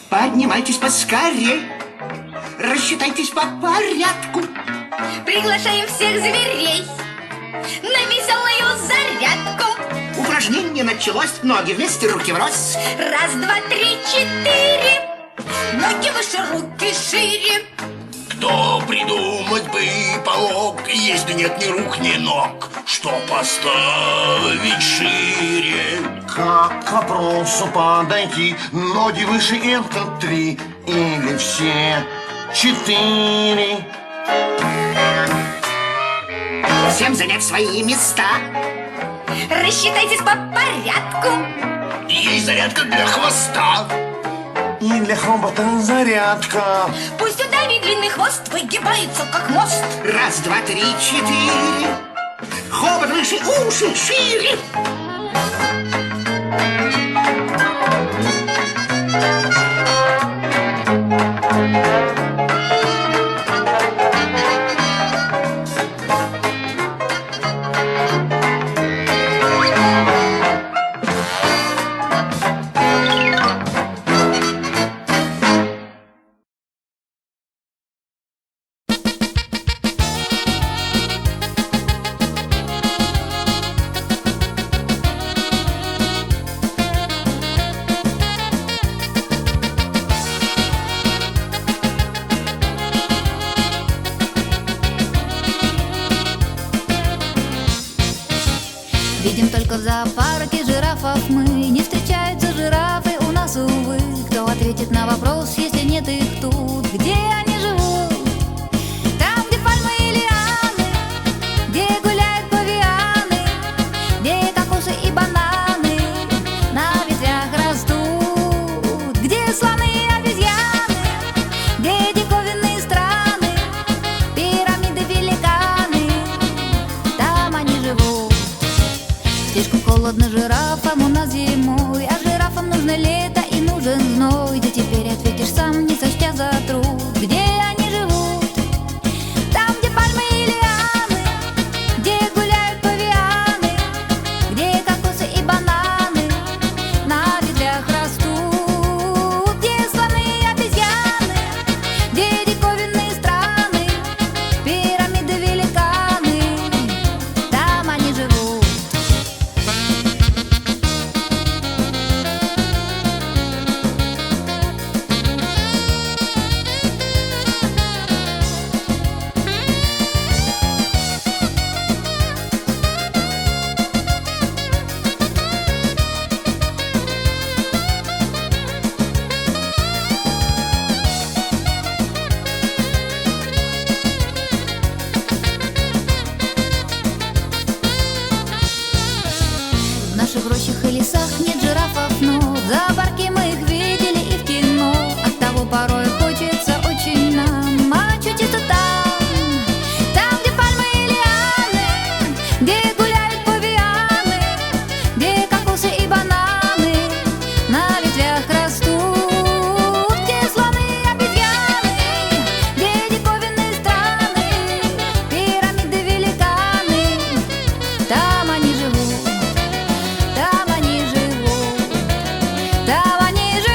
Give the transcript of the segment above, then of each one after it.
Поднимайтесь поскорей, рассчитайтесь по порядку. Приглашаем всех зверей на веселую зарядку. Упражнение началось, ноги вместе, руки врозь. Раз, два, три, четыре. Ноги выше, руки шире. Кто придумать бы помог, если нет ни рук, ни ног, что поставить шире? Как к вопросу подойти? Ноги выше — это 3 или все 4? Всем занять свои места. Рассчитайтесь по порядку. Есть зарядка для хвоста. И для хобота зарядка. Пусть у Дави длинный хвост выгибается, как мост. Раз, два, три, четыре. Хобот выше, уши шире. Видим только в зоопарке жирафов мы. Не встречаются жирафы у нас, увы. Кто ответит на вопрос, если нет их тут? Где они живут? Там, где пальмы и лианы, где гуляют павианы, где кокосы и бананы на ветвях растут. Где слоны и обезьяны, где диковинные страны, пирамиды, великаны, там они живут. Слишком холодно жирафам у нас зимой, а жирафам нужно лето и нужен зной. Да теперь ответишь сам, не сочтя за труд. Где они живут? Там, где пальмы и лианы, где гуляют павианы, где кокосы и бананы на ветвях растут. Где слоны и обезьяны, где диковинные страны, пирамиды, великаны, там они живут. в рощах и лесах нет жирафов, но в зоопарке мы их видели и в кино. Оттого порой хочется очень нам очутиться там, где пальмы и лианы, где гуляют павианы, где кокосы и бананы на ветвях растут, где слоны и обезьяны, где диковинные страны, пирамиды, великаны. Там они живут, там они живут, там они живут.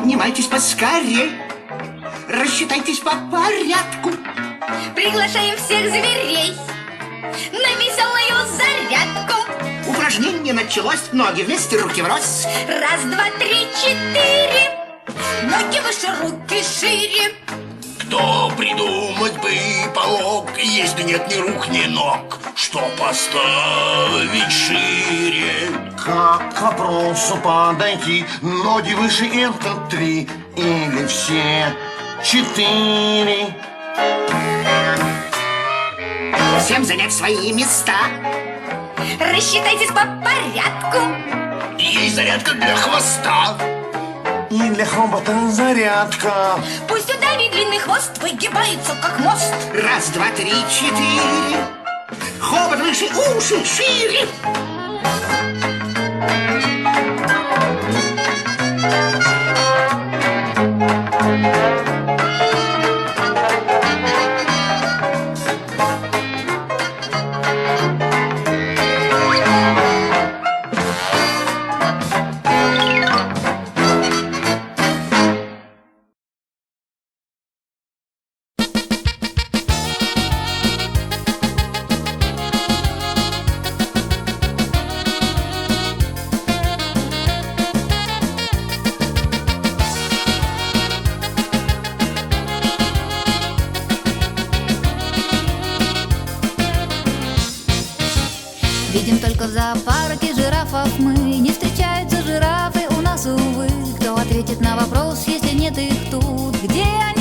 Поднимайтесь поскорей, рассчитайтесь по порядку. Приглашаем всех зверей на веселую зарядку. Упражнение началось, ноги вместе, руки врозь. Раз, два, три, четыре. Ноги выше, руки шире. Кто придумать бы помог, если нет ни рук, ни ног, что поставить шире? Как к вопросу подойти? Ноги выше это 3 или все 4? Всем занять свои места. Рассчитайтесь по порядку. Есть зарядка для хвоста. И для хобота зарядка. Пусть у Дави длинный хвост выгибается, как мост. Раз, два, три, четыре. Хобот выше, уши шире. Видим только в зоопарке жирафов мы. Не встречаются жирафы у нас, увы. Кто ответит на вопрос, если нет их тут? Где они?